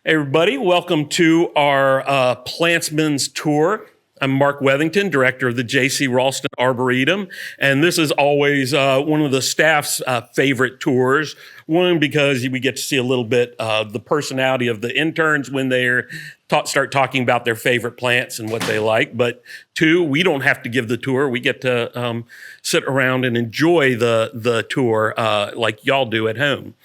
Everybody, welcome to our Plantsman's Tour. I'm Mark Wethington, director of the Raulston Arboretum, and this is always one of the staff's favorite tours. One, because we get to see a little bit of the personality of the interns when they start talking about their favorite plants and what they like. But two, we don't have to give the tour. We get to sit around and enjoy the tour like y'all do at home.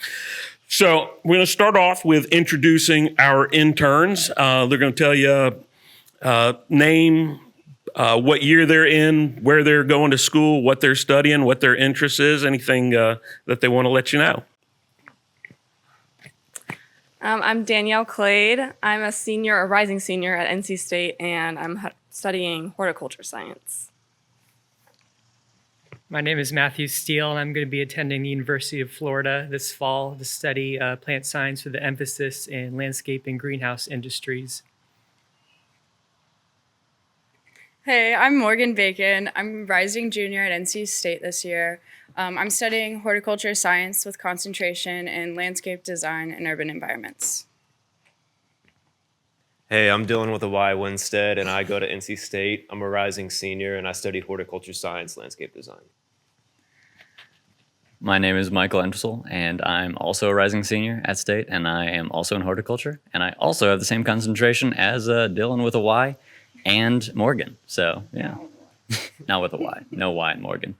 So we're going to start off with introducing our interns. They're going to tell you name, what year they're in, where they're going to school, what they're studying, what their interest is, anything that they want to let you know. I'm Danielle Clade. I'm a rising senior at NC State, and I'm studying horticulture science. My name is Matthew Steele, and I'm going to be attending the University of Florida this fall to study plant science with an emphasis in landscape and greenhouse industries. Hey, I'm Morgan Bacon. I'm a rising junior at NC State this year. I'm studying horticulture science with concentration in landscape design and urban environments. Hey, I'm Dylan with a Y Winstead, and I go to NC State. I'm a rising senior, and I study horticulture science, landscape design. My name is Michael Entwistle, and I'm also a rising senior at State, and I am also in horticulture. And I also have the same concentration as Dylan with a Y and Morgan. So, yeah, not with a Y. No Y in Morgan.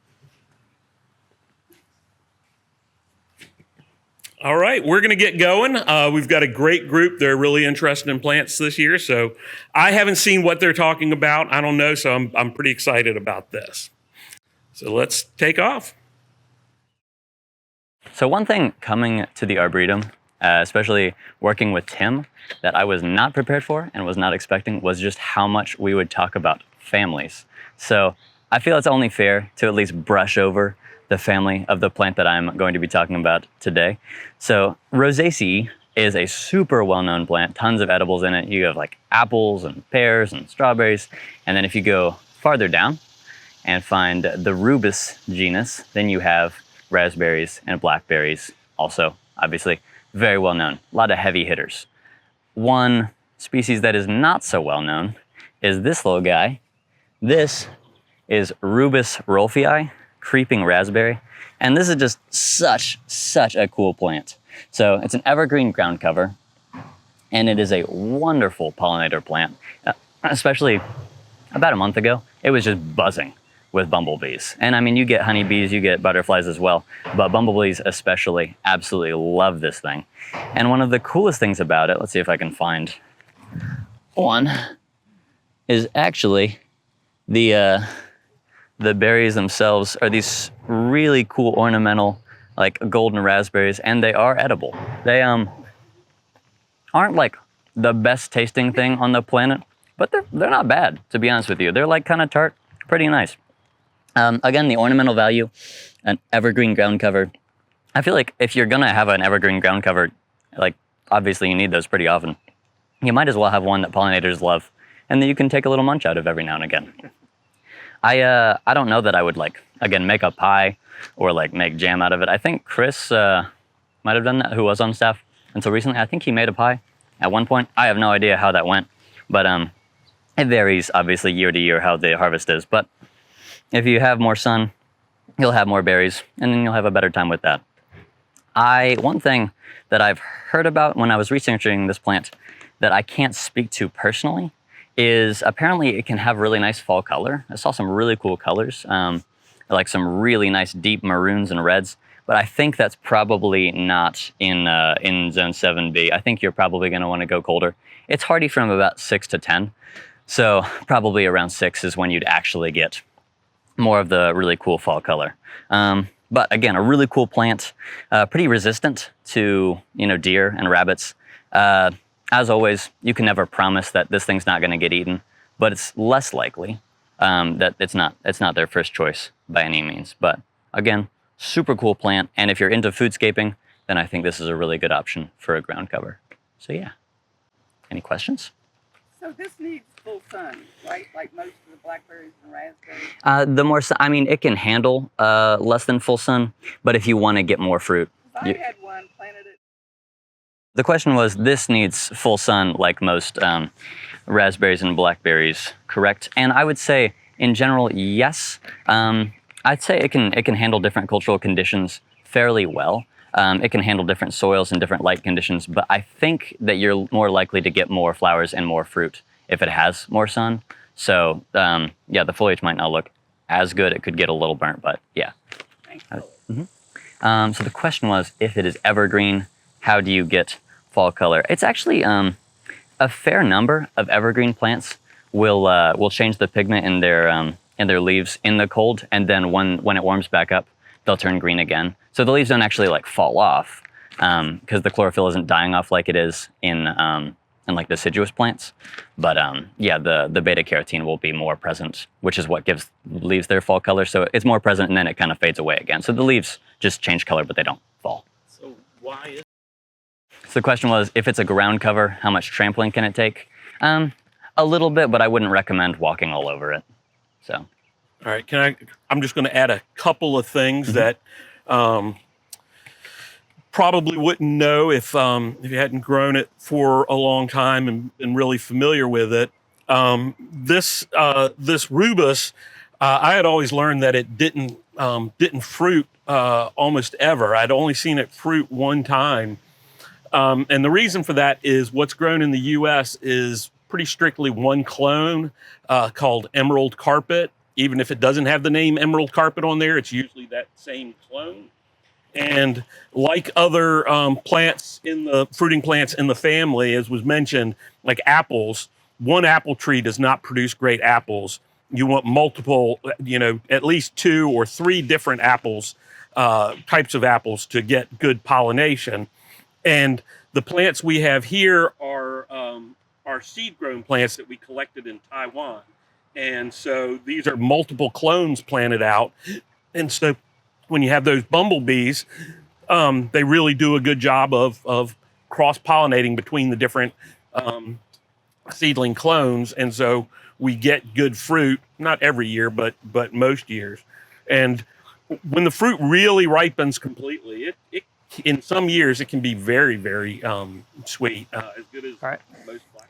All right, we're going to get going. We've got a great group. They're really interested in plants this year. So I haven't seen what they're talking about. I don't know, so I'm pretty excited about this. So let's take off. So one thing coming to the Arboretum, especially working with Tim, that I was not prepared for and was not expecting was just how much we would talk about families. So I feel it's only fair to at least brush over the family of the plant that I'm going to be talking about today. So Rosaceae is a super well-known plant, tons of edibles in it. You have like apples and pears and strawberries. And then if you go farther down and find the rubus genus, then you have raspberries and blackberries, also obviously very well known, a lot of heavy hitters. One species that is not so well known is this little guy. This is Rubus rolfii, creeping raspberry, and this is just such a cool plant. So it's an evergreen ground cover, and it is a wonderful pollinator plant. Especially about a month ago, it was just buzzing with bumblebees. And I mean, you get honeybees, you get butterflies as well, but bumblebees especially absolutely love this thing. And one of the coolest things about it, let's see if I can find one, is actually the berries themselves are these really cool ornamental, like golden raspberries, and they are edible. They aren't like the best tasting thing on the planet, but they're not bad, to be honest with you. They're like kind of tart, pretty nice. Again, the ornamental value, an evergreen ground cover. I feel like if you're gonna have an evergreen ground cover, like obviously you need those pretty often, you might as well have one that pollinators love and that you can take a little munch out of every now and again. I don't know that I would like, again, make a pie or like make jam out of it. I think Chris might have done that, who was on staff until recently. I think he made a pie at one point. I have no idea how that went, but it varies obviously year to year how the harvest is. But if you have more sun, you'll have more berries, and then you'll have a better time with that. One thing that I've heard about when I was researching this plant that I can't speak to personally is apparently it can have really nice fall color. I saw some really cool colors, like some really nice deep maroons and reds, but I think that's probably not in zone 7B. I think you're probably gonna wanna go colder. It's hardy from about 6 to 10, so probably around 6 is when you'd actually get more of the really cool fall color. But again, a really cool plant, pretty resistant to deer and rabbits. As always, you can never promise that this thing's not going to get eaten, but it's less likely that it's not their first choice by any means. But again, super cool plant, and if you're into foodscaping, then I think this is a really good option for a ground cover. So yeah, any questions? So this needs full sun, right? Like most of the blackberries and raspberries? The more sun, I mean, it can handle less than full sun, but if you want to get more fruit. I had one planted The question was, this needs full sun like most raspberries and blackberries, correct? And I would say, in general, yes. I'd say it can handle different cultural conditions fairly well. It can handle different soils and different light conditions, but I think that you're more likely to get more flowers and more fruit if it has more sun. So yeah, the foliage might not look as good. It could get a little burnt, but yeah. So the question was, if it is evergreen, how do you get fall color? It's actually a fair number of evergreen plants will change the pigment in their leaves in the cold, and then when it warms back up, they'll turn green again. So the leaves don't actually like fall off because the chlorophyll isn't dying off like it is in like deciduous plants. But yeah, the beta carotene will be more present, which is what gives leaves their fall color. So it's more present, and then it kind of fades away again. So the leaves just change color, but they don't fall. So why is... So the question was, if it's a ground cover, how much trampling can it take? A little bit, but I wouldn't recommend walking all over it. So. All right, I'm just going to add a couple of things that probably wouldn't know if you hadn't grown it for a long time and really familiar with it. This rubus, I had always learned that it didn't fruit almost ever. I'd only seen it fruit one time. And the reason for that is what's grown in the U.S. is pretty strictly one clone called emerald carpet. Even if it doesn't have the name emerald carpet on there, it's usually that same clone. And like other plants fruiting plants in the family, as was mentioned, like apples, one apple tree does not produce great apples. You want multiple, at least 2 or 3 different apples, types of apples to get good pollination. And the plants we have here are seed-grown plants that we collected in Taiwan. And so these are multiple clones planted out. And so when you have those bumblebees, they really do a good job of cross-pollinating between the different seedling clones. And so we get good fruit, not every year, but most years. And when the fruit really ripens completely, it in some years it can be very, very sweet, as good as most black.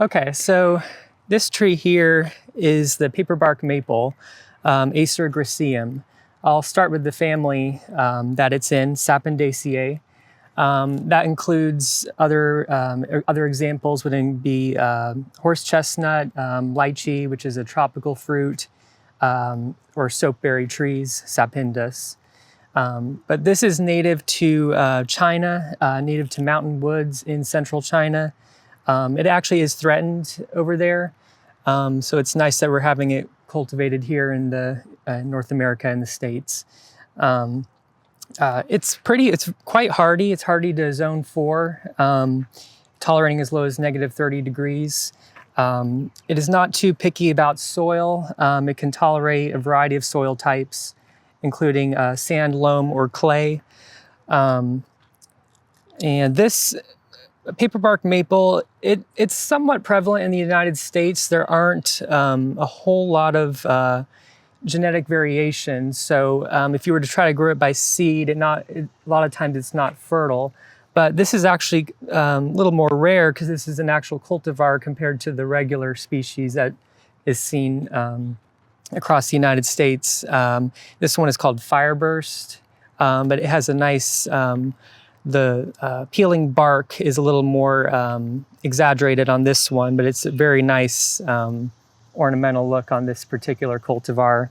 Okay, so this tree here is the paperbark maple, Acer agriseum. I'll start with the family that it's in, Sapindaceae. That includes other examples would be horse chestnut, lychee, which is a tropical fruit, or soapberry trees, Sapindus. But this is native to China, native to mountain woods in central China. It actually is threatened over there. So it's nice that we're having it cultivated here in the North America and the States. It's quite hardy. It's hardy to zone 4, tolerating as low as -30 degrees. It is not too picky about soil. It can tolerate a variety of soil types, including sand, loam, or clay. And this paperbark maple, it's somewhat prevalent in the United States. There aren't a whole lot of genetic variation. So if you were to try to grow it by seed, a lot of times it's not fertile. But this is actually a little more rare because this is an actual cultivar compared to the regular species that is seen across the United States. This one is called Fireburst, but it has a nice, the peeling bark is a little more exaggerated on this one, but it's a very nice ornamental look on this particular cultivar.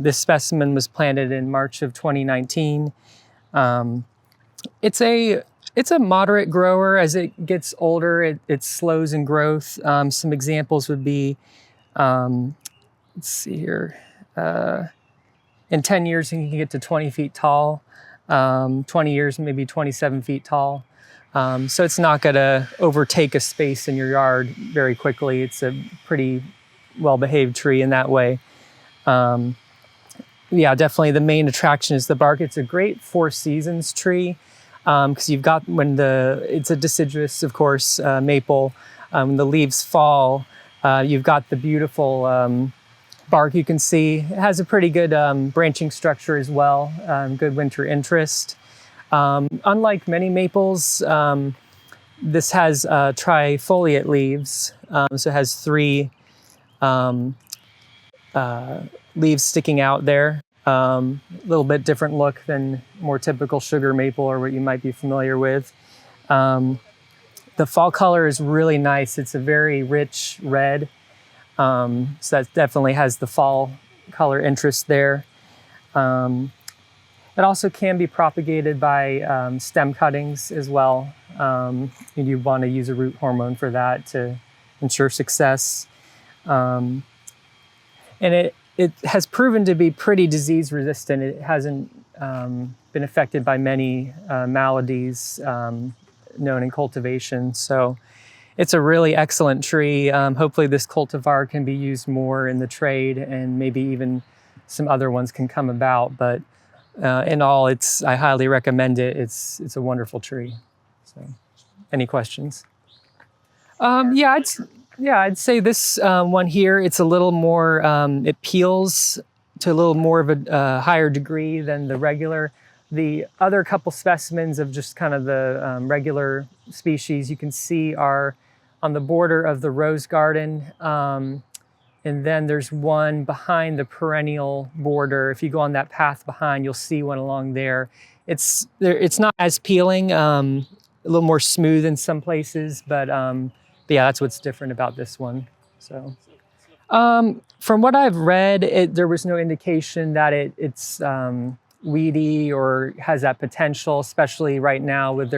This specimen was planted in March of 2019. It's a moderate grower. As it gets older, it slows in growth. Some examples would be, let's see here, in 10 years you can get to 20 feet tall, 20 years maybe 27 feet tall. So it's not gonna overtake a space in your yard very quickly. It's a pretty well-behaved tree in that way. Yeah, definitely the main attraction is the bark. It's a great 4 seasons tree because you've got, it's a deciduous, of course, maple. When the leaves fall, you've got the beautiful bark you can see. It has a pretty good branching structure as well, good winter interest. Unlike many maples, this has trifoliate leaves, so it has 3 leaves sticking out there. A little bit different look than more typical sugar maple or what you might be familiar with. The fall color is really nice. It's a very rich red, so that definitely has the fall color interest there. It also can be propagated by stem cuttings as well. And you want to use a root hormone for that to ensure success. And it has proven to be pretty disease resistant. It hasn't been affected by many maladies known in cultivation. So it's a really excellent tree. Hopefully this cultivar can be used more in the trade, and maybe even some other ones can come about. But in all, I highly recommend it. It's a wonderful tree. So, any questions? I'd say this one here, it's a little more, it peels to a little more of a higher degree than the regular. The other couple specimens of just kind of the regular species you can see are on the border of the rose garden. And then there's one behind the perennial border. If you go on that path behind, you'll see one along there. It's not as peeling, a little more smooth in some places, but yeah, that's what's different about this one. So, from what I've read, there was no indication that it's weedy or has that potential, especially right now with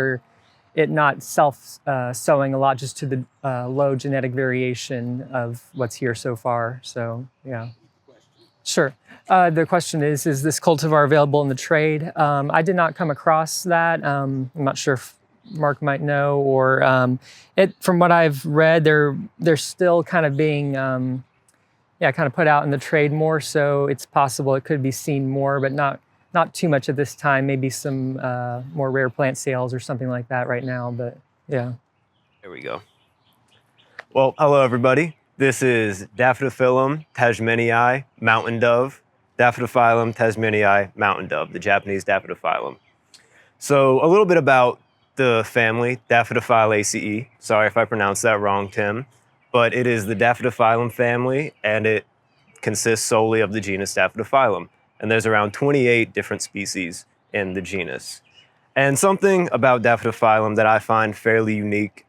it not self-sowing a lot, just to the low genetic variation of what's here so far. So, yeah. Sure. The question is this cultivar available in the trade? I did not come across that. I'm not sure if Mark might know, or from what I've read, they're still kind of being kind of put out in the trade more, so it's possible it could be seen more, but not too much at this time. Maybe some more rare plant sales or something like that right now, but yeah. There we go. Well, hello everybody. This is Daphthophyllum tasmanii mountain dove, Daphthophyllum tasmanii mountain dove, the Japanese Daphthophyllum. So a little bit about the family, Daphthophyllaceae. Sorry if I pronounced that wrong, Tim. But it is the Daphthophyllum family, and it consists solely of the genus Daphthophyllum. And there's around 28 different species in the genus. And something about Daphthophyllum that I find fairly unique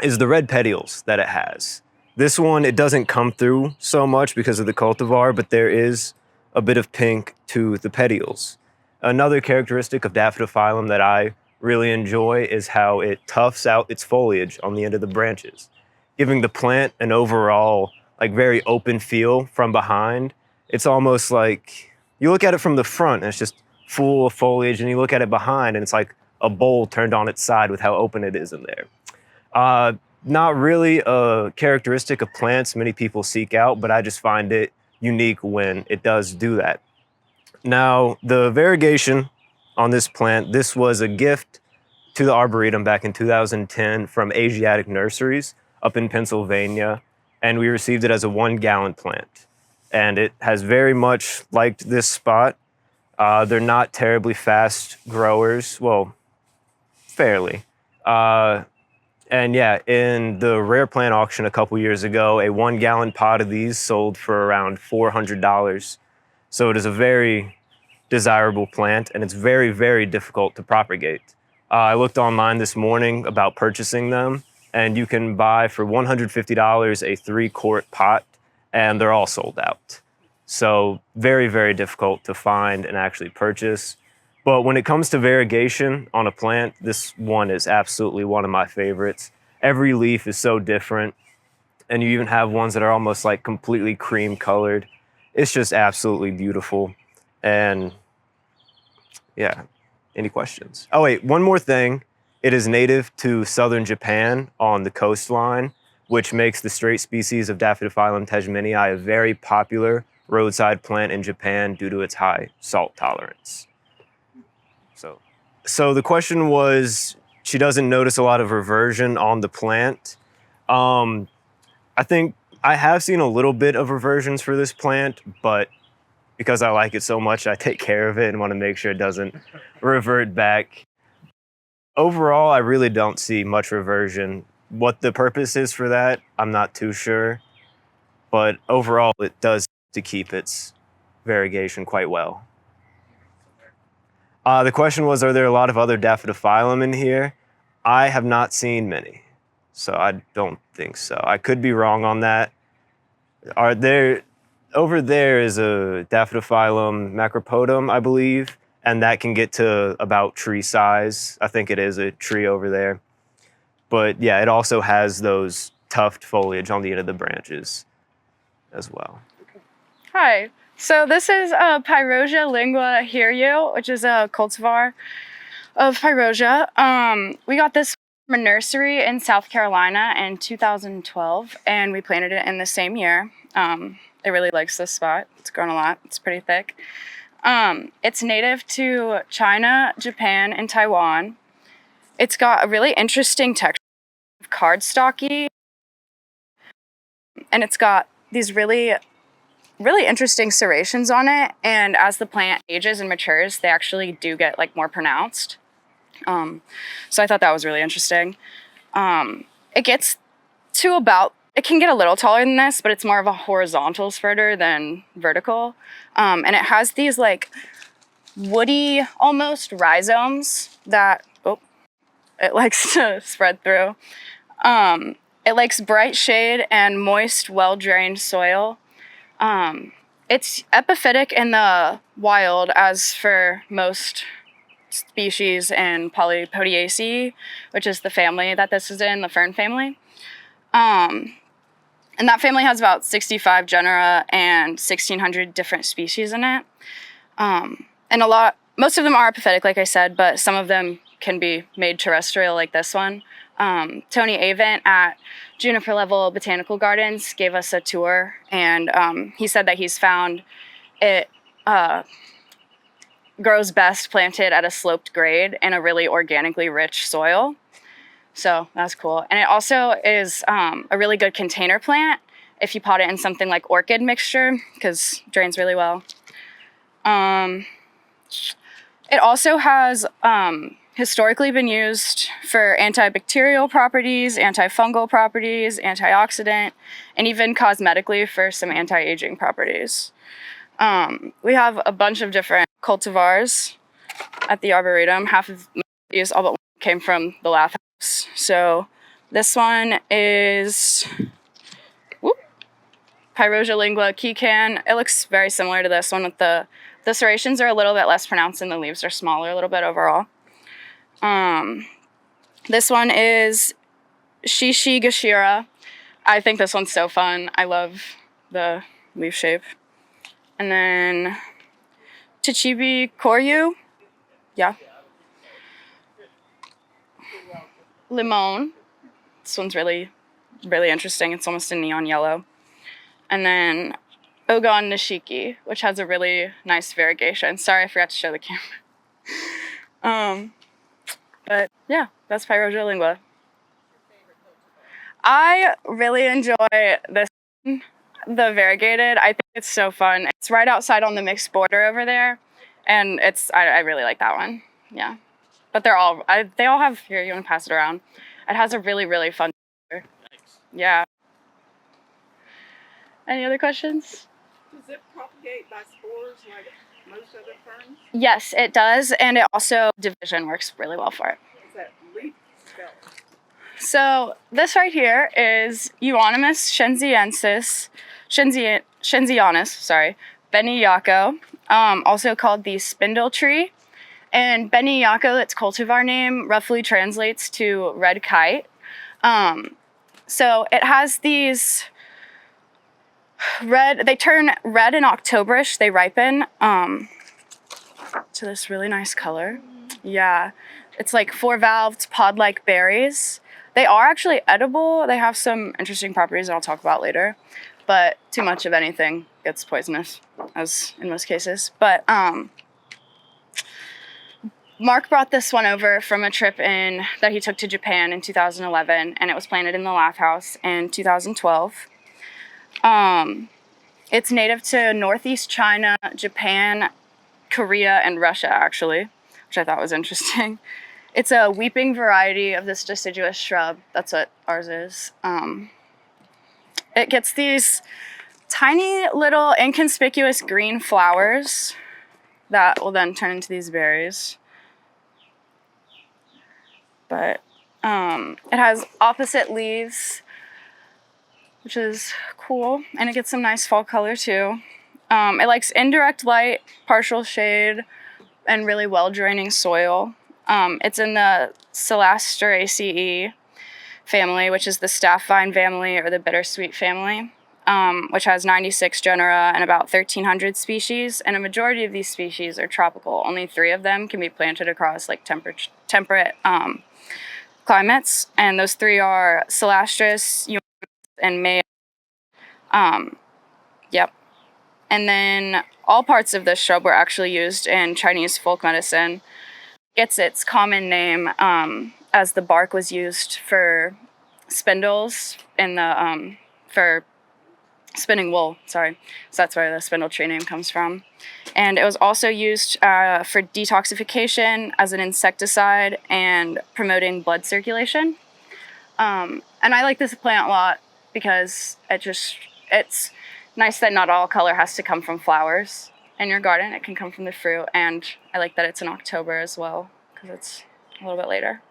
is the red petioles that it has. This one, it doesn't come through so much because of the cultivar, but there is a bit of pink to the petioles. Another characteristic of Daphthophyllum that I really enjoy is how it tufts out its foliage on the end of the branches, giving the plant an overall very open feel from behind. It's almost like you look at it from the front and it's just full of foliage, and you look at it behind and it's like a bowl turned on its side with how open it is in there. Not really a characteristic of plants many people seek out, but I just find it unique when it does do that. Now, the variegation on this plant, this was a gift to the Arboretum back in 2010 from Asiatic nurseries up in Pennsylvania, and we received it as a 1-gallon plant. And it has very much liked this spot. They're not terribly fast growers, well, fairly. And yeah, in the rare plant auction a couple years ago, a 1-gallon pot of these sold for around $400. So it is a very desirable plant, and it's very, very difficult to propagate. I looked online this morning about purchasing them, and you can buy for $150 a 3-quart pot, and they're all sold out. So very, very difficult to find and actually purchase. But when it comes to variegation on a plant, this one is absolutely one of my favorites. Every leaf is so different, and you even have ones that are almost like completely cream colored. It's just absolutely beautiful. And yeah, any questions? Oh wait, one more thing. It is native to southern Japan on the coastline, which makes the straight species of Daphthophyllum tasmanii a very popular roadside plant in Japan due to its high salt tolerance. So the question was, she doesn't notice a lot of reversion on the plant. I think I have seen a little bit of reversions for this plant, but because I like it so much, I take care of it and want to make sure it doesn't revert back. Overall, I really don't see much reversion. What the purpose is for that, I'm not too sure. But overall, it does to keep its variegation quite well. The question was, are there a lot of other Daphthophyllum in here? I have not seen many, so I don't think so. I could be wrong on that. Over there is a Daphthophyllum macropodum, I believe, and that can get to about tree size. I think it is a tree over there. But yeah, it also has those tufted foliage on the end of the branches as well. Hi. So this is Pyroxia Lingua hiryu, which is a cultivar of Pyroxia. We got this from a nursery in South Carolina in 2012, and we planted it in the same year. It really likes this spot. It's grown a lot. It's pretty thick. It's native to China, Japan, and Taiwan. It's got a really interesting texture of cardstocky, and it's got these really interesting serrations on it, and as the plant ages and matures, they actually do get like more pronounced. So I thought that was really interesting. It gets to it can get a little taller than this, but it's more of a horizontal spurter than vertical. And it has these like woody, almost rhizomes that, it likes to spread through. It likes bright shade and moist, well-drained soil. It's epiphytic in the wild, as for most species in Polypodiaceae, which is the family that this is in, the fern family. And that family has about 65 genera and 1,600 different species in it. And most of them are epiphytic, like I said, but some of them can be made terrestrial, like this one. Tony Avent at Juniper Level Botanical Gardens gave us a tour, and he said that he's found it grows best planted at a sloped grade in a really organically rich soil. So that's cool. And it also is a really good container plant if you pot it in something like orchid mixture, because it drains really well. It also has historically been used for antibacterial properties, antifungal properties, antioxidant, and even cosmetically for some anti-aging properties. We have a bunch of different cultivars at the Arboretum. Half of these, all but one, came from the Lath House. So this one is Pyroxia lingua Kikan. It looks very similar to this one, with the serrations are a little bit less pronounced and the leaves are smaller a little bit overall. This one is JCRA. I think this one's so fun. I love the leaf shape. And then Chichibi Koryu. Yeah. Limon. This one's really, really interesting. It's almost a neon yellow. And then Ogon Nishiki, which has a really nice variegation. Sorry, I forgot to show the camera. But yeah, that's Pyroxia lingua. I really enjoy this one, the variegated. I think it's so fun. It's right outside on the mixed border over there, and I really like that one. Yeah, but they all have, here, you want to pass it around. It has a really, really fun color. Yeah. Any other questions? Does it propagate by spores like most other ferns? Yes, it does, and it also, division works really well for it. Is that leaf spell? So this right here is Euonymus shenzianus, Beniyako, also called the spindle tree. And Beniyako, its cultivar name, roughly translates to red kite. So it has these they turn red in Octoberish, they ripen to this really nice color. Yeah, it's like 4-valved pod-like berries. They are actually edible. They have some interesting properties that I'll talk about later, but too much of anything gets poisonous, as in most cases. But Mark brought this one over from a trip that he took to Japan in 2011, and it was planted in the Lath House in 2012. It's native to Northeast China, Japan, Korea, and Russia, actually, which I thought was interesting. It's a weeping variety of this deciduous shrub. That's what ours is. It gets these tiny little inconspicuous green flowers that will then turn into these berries. But it has opposite leaves, which is cool, and it gets some nice fall color too. It likes indirect light, partial shade, and really well-draining soil. It's in the Rosaceae family, which is the staff vine family or the bittersweet family, which has 96 genera and about 1,300 species, and a majority of these species are tropical. Only 3 of them can be planted across like temperate climates, and those 3 are Celastris, and May. Yep. And then all parts of this shrub were actually used in Chinese folk medicine. Gets its common name as the bark was used for spindles in the for spinning wool. Sorry, so that's where the spindle tree name comes from. And it was also used for detoxification as an insecticide and promoting blood circulation. And I like this plant a lot because it's nice that not all color has to come from flowers in your garden. It can come from the fruit, and I like that it's in October as well because it's a little bit later.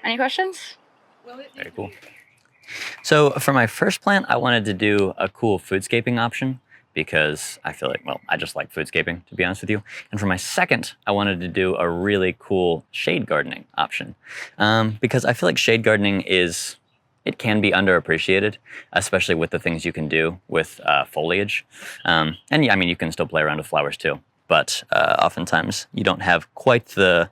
Any questions? Very cool. So for my first plant, I wanted to do a cool foodscaping option because I feel like, well, I just like foodscaping, to be honest with you. And for my second, I wanted to do a really cool shade gardening option because I feel like shade gardening it can be underappreciated, especially with the things you can do with foliage. And yeah, I mean, you can still play around with flowers too, but oftentimes you don't have quite the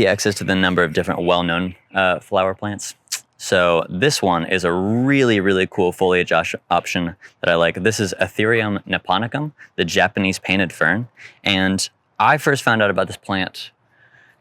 access to the number of different well-known flower plants. So this one is a really, really cool foliage option that I like. This is Ethereum niponicum, the Japanese painted fern. And I first found out about this plant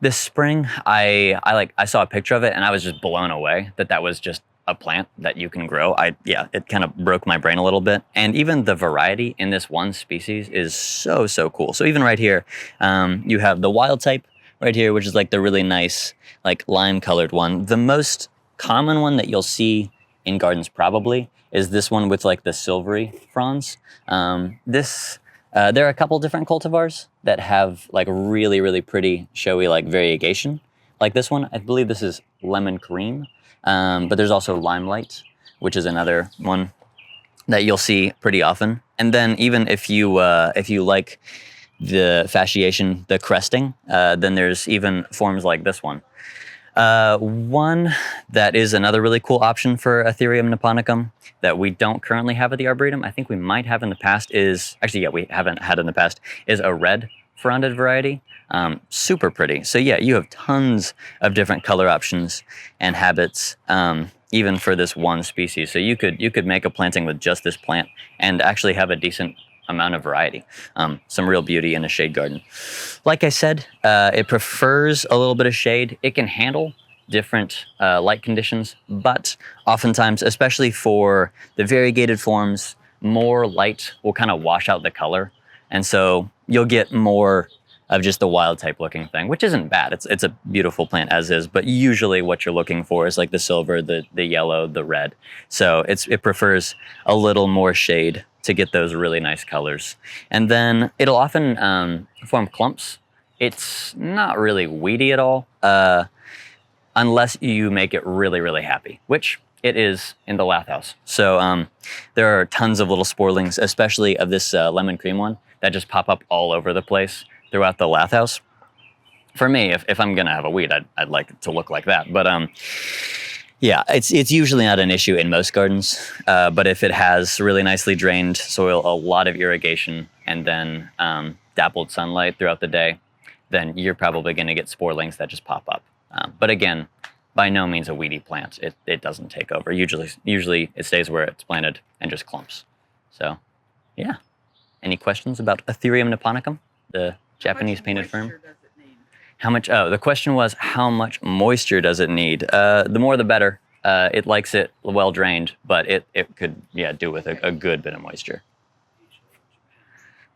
this spring. I saw a picture of it and I was just blown away that was just a plant that you can grow. It kind of broke my brain a little bit. And even the variety in this one species is so, so cool. So even right here, you have the wild type right here, which is like the really nice, like lime colored one. The most common one that you'll see in gardens probably is this one with like the silvery fronds. There are a couple different cultivars that have like really, really pretty showy like variegation. Like this one, I believe this is lemon cream, but there's also limelight, which is another one that you'll see pretty often. And then even if you like the fasciation, the cresting, then there's even forms like this one. One that is another really cool option for Ethereum niponicum that we don't currently have at the Arboretum, I think we might have in the past we haven't had in the past, is a red fronded variety. Super pretty. So yeah, you have tons of different color options and habits, even for this one species. So you could make a planting with just this plant and actually have a decent amount of variety. Some real beauty in a shade garden. Like I said, it prefers a little bit of shade. It can handle different light conditions, but oftentimes, especially for the variegated forms, more light will kind of wash out the color. And so you'll get more of just the wild type looking thing, which isn't bad. It's a beautiful plant as is, but usually what you're looking for is like the silver, the yellow, the red. So it prefers a little more shade to get those really nice colors. And then it'll often form clumps. It's not really weedy at all, unless you make it really, really happy, which it is in the Lath House. So there are tons of little sporelings, especially of this lemon cream one, that just pop up all over the place throughout the Lath House. For me, if I'm gonna have a weed, I'd like it to look like that. But yeah, it's usually not an issue in most gardens. But if it has really nicely drained soil, a lot of irrigation, and then dappled sunlight throughout the day, then you're probably gonna get sporelings that just pop up. But again, by no means a weedy plant. It doesn't take over. Usually it stays where it's planted and just clumps. So yeah. Any questions about Ethereum niponicum, the Japanese painted fern? How much? Oh, the question was how much moisture does it need? The more the better. It likes it well drained, but it could do with a good bit of moisture.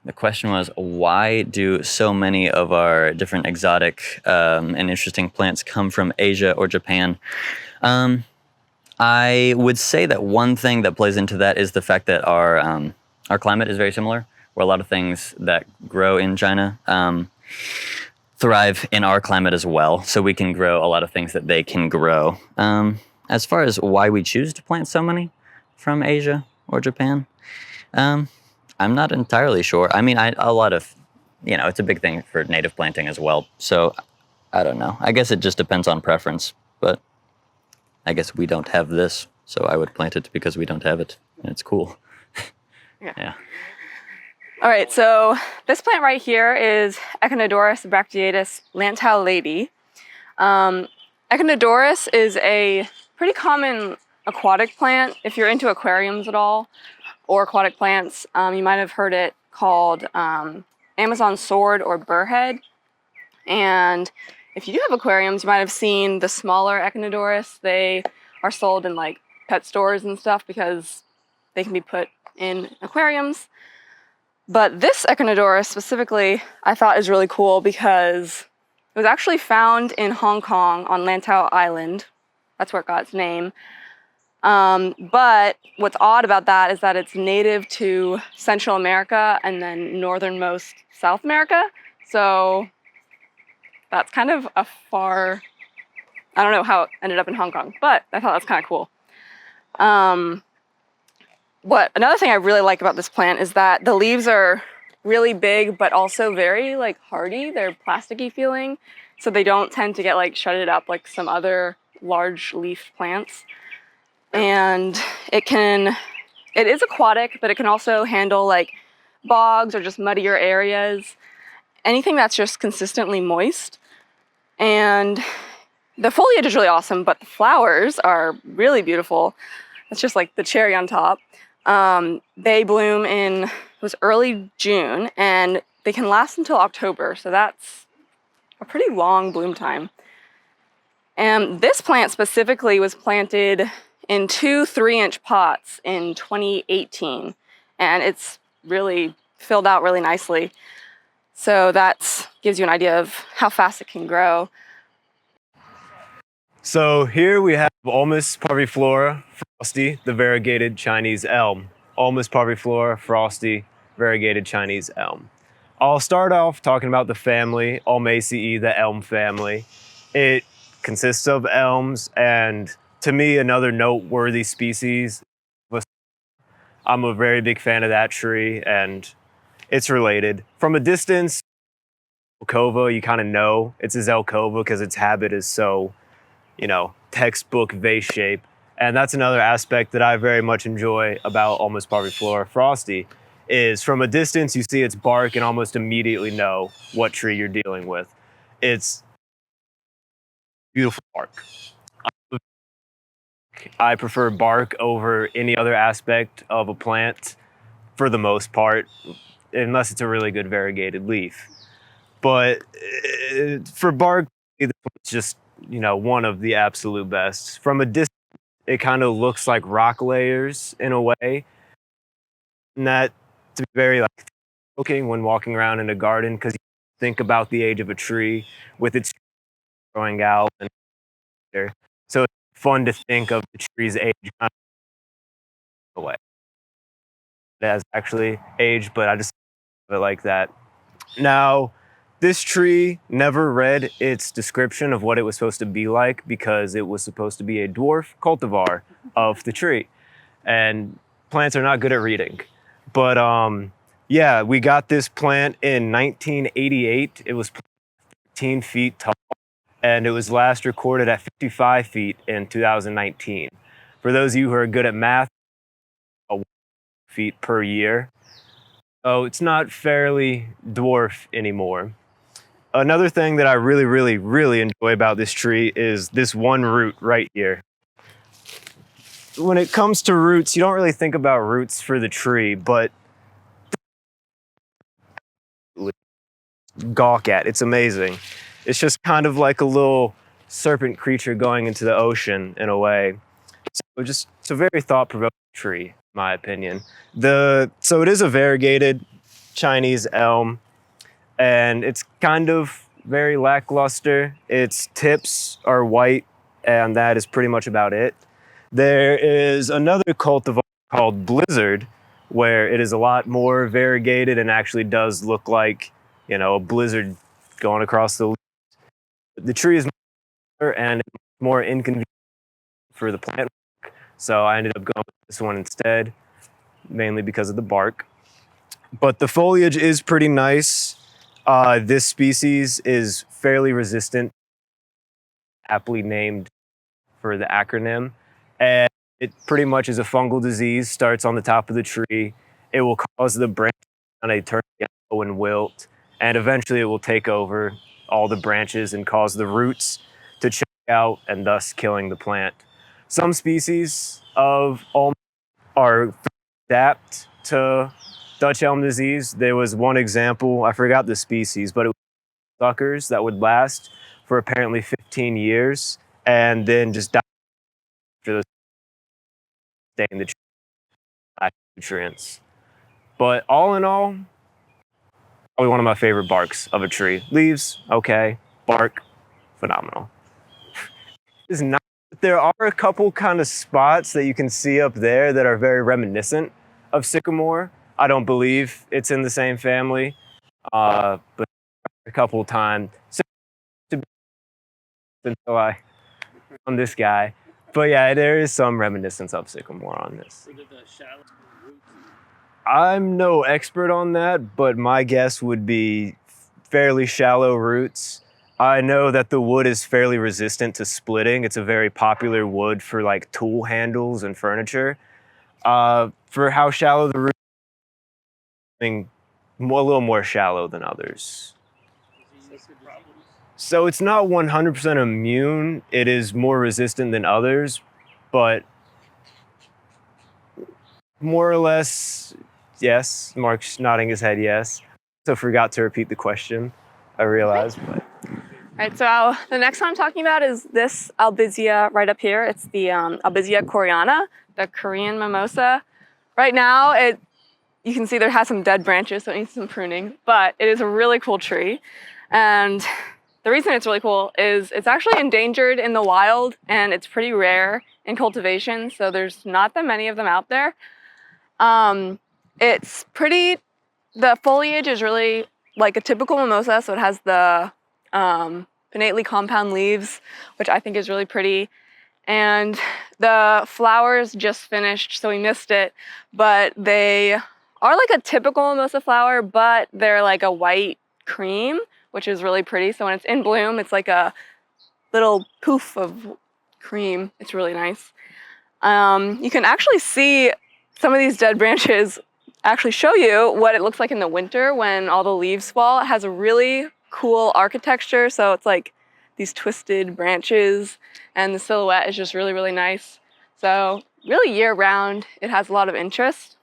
The question was, why do so many of our different exotic and interesting plants come from Asia or Japan? I would say that one thing that plays into that is the fact that our climate is very similar, where a lot of things that grow in China thrive in our climate as well, so we can grow a lot of things that they can grow. As far as why we choose to plant so many from Asia or Japan, I'm not entirely sure. I mean, a lot of, it's a big thing for native planting as well, so I don't know. I guess it just depends on preference, but I guess we don't have this, so I would plant it because we don't have it, and it's cool. Yeah. All right, so this plant right here is Econodorus bracteatus lantau lady. Econodorus is a pretty common aquatic plant. If you're into aquariums at all, or aquatic plants, you might have heard it called Amazon sword or burrhead. And if you do have aquariums, you might have seen the smaller Econodorus. They are sold in like pet stores and stuff because they can be put in aquariums. But this Econodorus specifically, I thought is really cool because it was actually found in Hong Kong on Lantau Island. That's where it got its name. But what's odd about that is that it's native to Central America and then northernmost South America. So that's kind of a far, I don't know how it ended up in Hong Kong, but I thought that's kind of cool. Another thing I really like about this plant is that the leaves are really big, but also very like hardy. They're plasticky feeling, so they don't tend to get like shredded up like some other large leaf plants. And it is aquatic, but it can also handle like bogs or just muddier areas, anything that's just consistently moist. And the foliage is really awesome, but the flowers are really beautiful. It's just like the cherry on top. They bloom in early June, and they can last until October, so that's a pretty long bloom time. And this plant specifically was planted in 2 3-inch pots in 2018, and it's really filled out really nicely. So that gives you an idea of how fast it can grow. So here we have Ulmus parviflora frosty, the variegated Chinese elm. Ulmus parviflora frosty, variegated Chinese elm. I'll start off talking about the family, Ulmaceae, the elm family. It consists of elms, and to me, another noteworthy species. I'm a very big fan of that tree, and it's related. From a distance, Zelkova, you kind of know it's a Zelkova because its habit is so, textbook vase shape. And that's another aspect that I very much enjoy about Ulmus parviflora frosty, is from a distance you see its bark and almost immediately know what tree you're dealing with. It's beautiful bark. I prefer bark over any other aspect of a plant for the most part, unless it's a really good variegated leaf. But for bark, it's just, one of the absolute best. From a distance, it kind of looks like rock layers in a way. And that to be very looking when walking around in a garden, because you think about the age of a tree with its growing out. So it's fun to think of the tree's age kind of away. It has actually aged, but I just have it like that. Now, this tree never read its description of what it was supposed to be like because it was supposed to be a dwarf cultivar of the tree. And plants are not good at reading. But yeah, we got this plant in 1988. It was 13 feet tall, and it was last recorded at 55 feet in 2019. For those of you who are good at math, 1 feet per year. So it's not fairly dwarf anymore. Another thing that I really, really, really enjoy about this tree is this one root right here. When it comes to roots, you don't really think about roots for the tree, but gawk at. It's amazing. It's just kind of like a little serpent creature going into the ocean in a way. So it's a very thought-provoking tree, in my opinion. So it is a variegated Chinese elm, and it's kind of very lackluster. Its tips are white, and that is pretty much about it. There is another cultivar called Blizzard, where it is a lot more variegated and actually does look like, you know, a blizzard going across the leaves. The tree is more and more inconvenient for the plant, so I ended up going with this one instead, mainly because of the bark. But the foliage is pretty nice. This species is fairly resistant, aptly named for the acronym, and it pretty much is a fungal disease, starts on the top of the tree. It will cause the branch to turn yellow and wilt, and eventually it will take over all the branches and cause the roots to choke out, and thus killing the plant. Some species of almond are adapt to Dutch elm disease. There was one example, I forgot the species, but it was suckers that would last for apparently 15 years and then just die after the stay in the tree, lack of nutrients. But all in all, probably one of my favorite barks of a tree. Leaves, okay. Bark, phenomenal. It's not, there are a couple kind of spots that you can see up there that are very reminiscent of sycamore. I don't believe it's in the same family, but a couple of times until I on this guy. But yeah, there is some reminiscence of sycamore on this. I'm no expert on that, but my guess would be fairly shallow roots. I know that the wood is fairly resistant to splitting. It's a very popular wood for like tool handles and furniture. For how shallow the root, I think a little more shallow than others. So it's not 100% immune. It is more resistant than others, but more or less, yes. Mark's nodding his head yes. So forgot to repeat the question, I realized. But. All right, so the next one I'm talking about is this albizia right up here. It's the Albizia koreana, the Korean mimosa. Right now, you can see there has some dead branches, so it needs some pruning, but it is a really cool tree. And the reason it's really cool is it's actually endangered in the wild, and it's pretty rare in cultivation, so there's not that many of them out there. The foliage is really like a typical mimosa, so it has the pinnately compound leaves, which I think is really pretty. And the flowers just finished, so we missed it, but they are like a typical mimosa flower, but they're like a white cream, which is really pretty. So when it's in bloom, it's like a little poof of cream. It's really nice. You can actually see some of these dead branches actually show you what it looks like in the winter when all the leaves fall. It has a really cool architecture, so it's like these twisted branches, and the silhouette is just really, really nice. So really year-round, it has a lot of interest.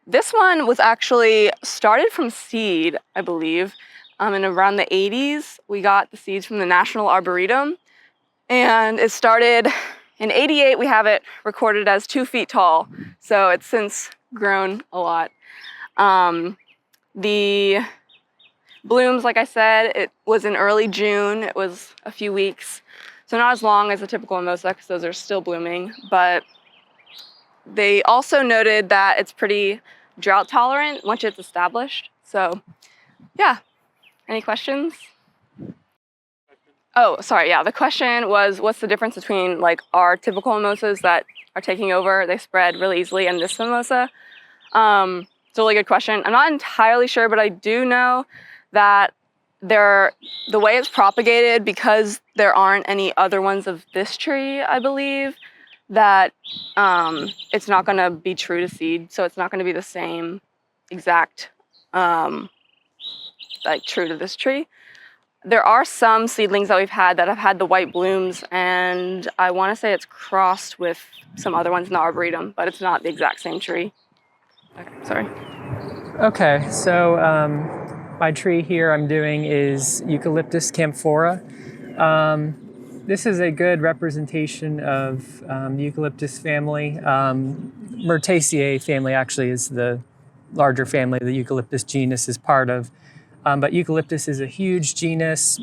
This one was actually started from seed, I believe, in around the 80s. We got the seeds from the National Arboretum, and it started in 88. We have it recorded as 2 feet tall, so it's since grown a lot. The blooms, like I said, it was in early June. It was a few weeks, so not as long as a typical mimosa because those are still blooming, but they also noted that it's pretty drought tolerant once it's established. So yeah, any questions? Oh, sorry, yeah, the question was what's the difference between like our typical mimosas that are taking over, they spread really easily, and this mimosa? It's a really good question. I'm not entirely sure, but I do know that the way it's propagated, because there aren't any other ones of this tree, I believe, that it's not going to be true to seed, so it's not going to be the same exact like true to this tree. There are some seedlings that we've had that have had the white blooms, and I want to say it's crossed with some other ones in the Arboretum, but it's not the exact same tree. Okay, sorry. Okay, so my tree here I'm doing is eucalyptus camphora. This is a good representation of the eucalyptus family. Myrtaceae family actually is the larger family the eucalyptus genus is part of. But eucalyptus is a huge genus.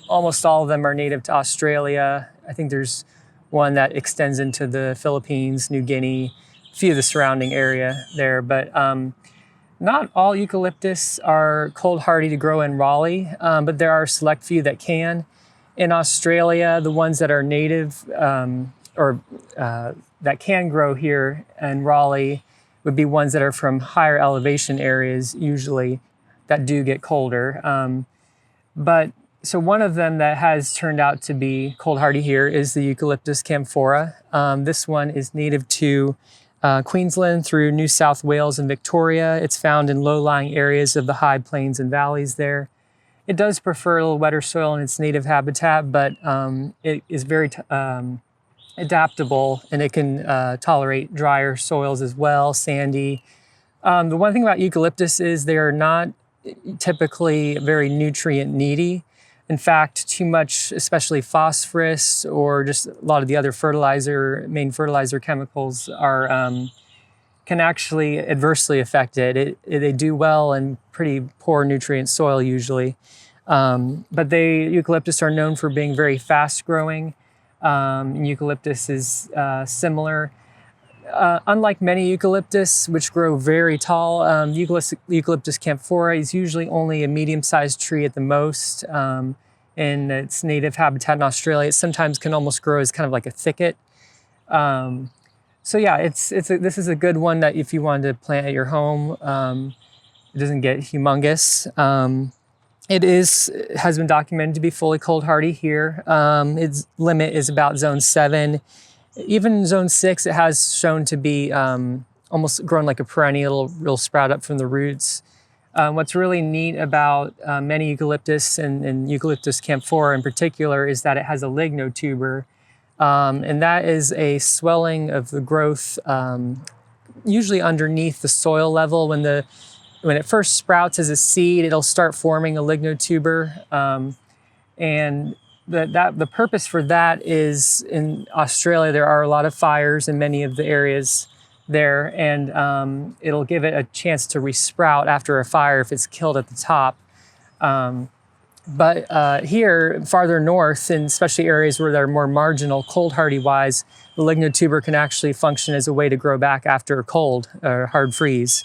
Almost all of them are native to Australia. I think there's one that extends into the Philippines, New Guinea, a few of the surrounding area there. But not all eucalyptus are cold hardy to grow in Raleigh, but there are a select few that can. In Australia, the ones that are native that can grow here in Raleigh would be ones that are from higher elevation areas, usually, that do get colder. So one of them that has turned out to be cold hardy here is the eucalyptus camphora. This one is native to Queensland through New South Wales and Victoria. It's found in low-lying areas of the high plains and valleys there. It does prefer a little wetter soil in its native habitat, but it is very adaptable, and it can tolerate drier soils as well, sandy. The one thing about eucalyptus is they're not typically very nutrient needy. In fact, too much, especially phosphorus or just a lot of the other main fertilizer chemicals can actually adversely affect it. They do well in pretty poor nutrient soil usually. But eucalyptus are known for being very fast growing. Eucalyptus is similar. Unlike many eucalyptus, which grow very tall, eucalyptus camphora is usually only a medium-sized tree at the most in its native habitat in Australia. It sometimes can almost grow as kind of like a thicket. So yeah, this is a good one that if you wanted to plant at your home, it doesn't get humongous. It has been documented to be fully cold hardy here. Its limit is about zone 7. Even zone 6, it has shown to be almost grown like a perennial. It'll sprout up from the roots. What's really neat about many eucalyptus and eucalyptus camphora in particular is that it has a lignotuber. And that is a swelling of the growth usually underneath the soil level. When it first sprouts as a seed, it'll start forming a lignotuber. And the purpose for that is in Australia, there are a lot of fires in many of the areas there, and it'll give it a chance to resprout after a fire if it's killed at the top. But here, farther north, and especially areas where they're more marginal, cold hardy wise, the lignotuber can actually function as a way to grow back after a cold or hard freeze.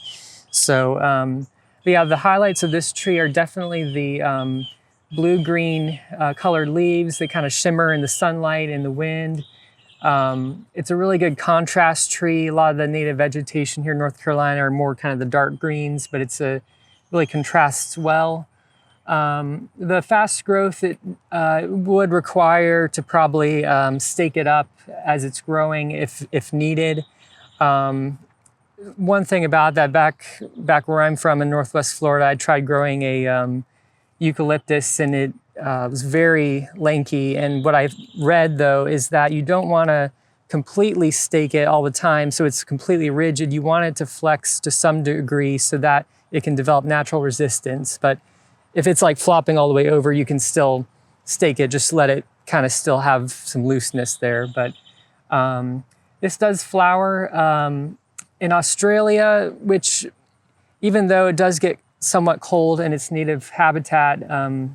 So yeah, the highlights of this tree are definitely the blue-green colored leaves. They kind of shimmer in the sunlight and the wind. It's a really good contrast tree. A lot of the native vegetation here in North Carolina are more kind of the dark greens, but really contrasts well. The fast growth, it would require to probably stake it up as it's growing if needed. One thing about that, back where I'm from in Northwest Florida, I tried growing a eucalyptus, and it was very lanky. And what I've read, though, is that you don't want to completely stake it all the time so it's completely rigid. You want it to flex to some degree so that it can develop natural resistance. But if it's like flopping all the way over, you can still stake it, just let it kind of still have some looseness there. But this does flower in Australia, which even though it does get somewhat cold in its native habitat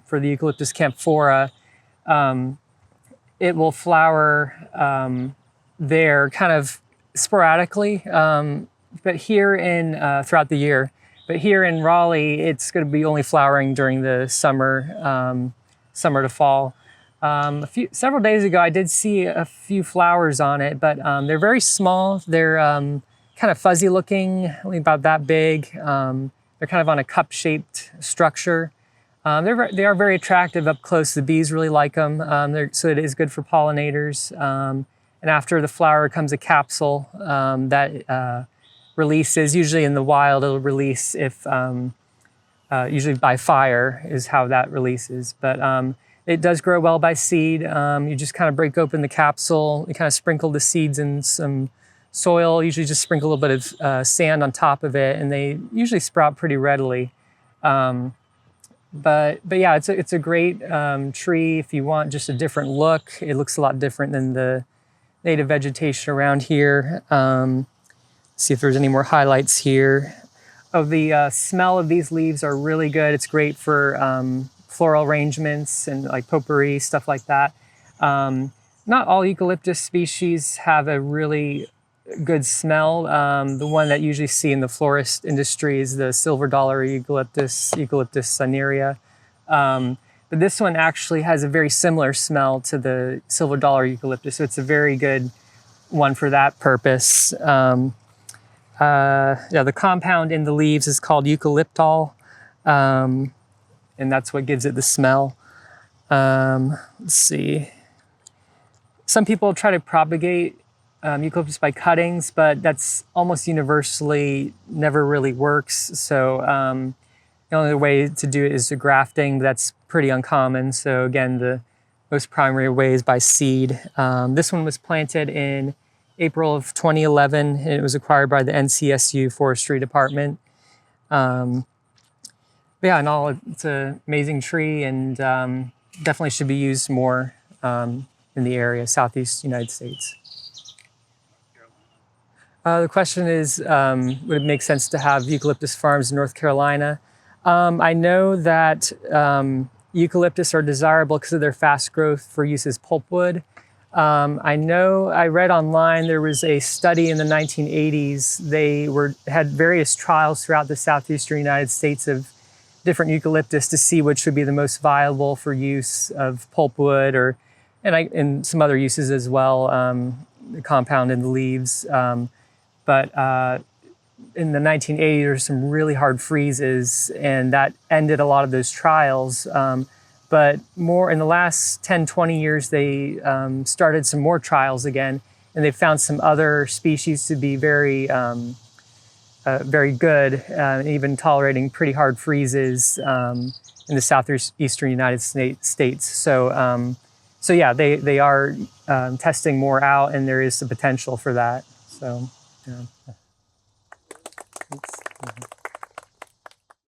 for the eucalyptus camphora, it will flower there kind of sporadically, but here throughout the year. But here in Raleigh, it's going to be only flowering during the summer to fall. Several days ago, I did see a few flowers on it, but they're very small. They're kind of fuzzy looking, only about that big. They're kind of on a cup-shaped structure. They are very attractive up close. The bees really like them, so it is good for pollinators. And after the flower comes a capsule that releases. Usually in the wild, it'll release usually by fire is how that releases. But it does grow well by seed. You just kind of break open the capsule. You kind of sprinkle the seeds in some soil, usually just sprinkle a little bit of sand on top of it, and they usually sprout pretty readily. But yeah, it's a great tree if you want just a different look. It looks a lot different than the native vegetation around here. See if there's any more highlights here. the smell of these leaves are really good. It's great for floral arrangements and like potpourri, stuff like that. Not all eucalyptus species have a really good smell. The one that you usually see in the florist industry is the silver dollar eucalyptus, Eucalyptus cinerea. But this one actually has a very similar smell to the silver dollar eucalyptus, so it's a very good one for that purpose. Yeah, the compound in the leaves is called eucalyptol, and that's what gives it the smell. Let's see. Some people try to propagate eucalyptus by cuttings, but that's almost universally never really works. So the only way to do it is through grafting, but that's pretty uncommon. So again, the most primary way is by seed. This one was planted in April of 2011, and it was acquired by the NCSU Forestry Department. But yeah, in all, it's an amazing tree and definitely should be used more in the area, Southeast United States. The question is, would it make sense to have eucalyptus farms in North Carolina? I know that eucalyptus are desirable because of their fast growth for use as pulpwood. I know I read online there was a study in the 1980s. They had various trials throughout the southeastern United States of different eucalyptus to see which would be the most viable for use of pulpwood and some other uses as well, the compound in the leaves. But in the 1980s, there were some really hard freezes, and that ended a lot of those trials. But more in the last 10, 20 years, they started some more trials again, and they found some other species to be very, very good, even tolerating pretty hard freezes in the southeastern United States. So yeah, they are testing more out, and there is the potential for that. So, yeah.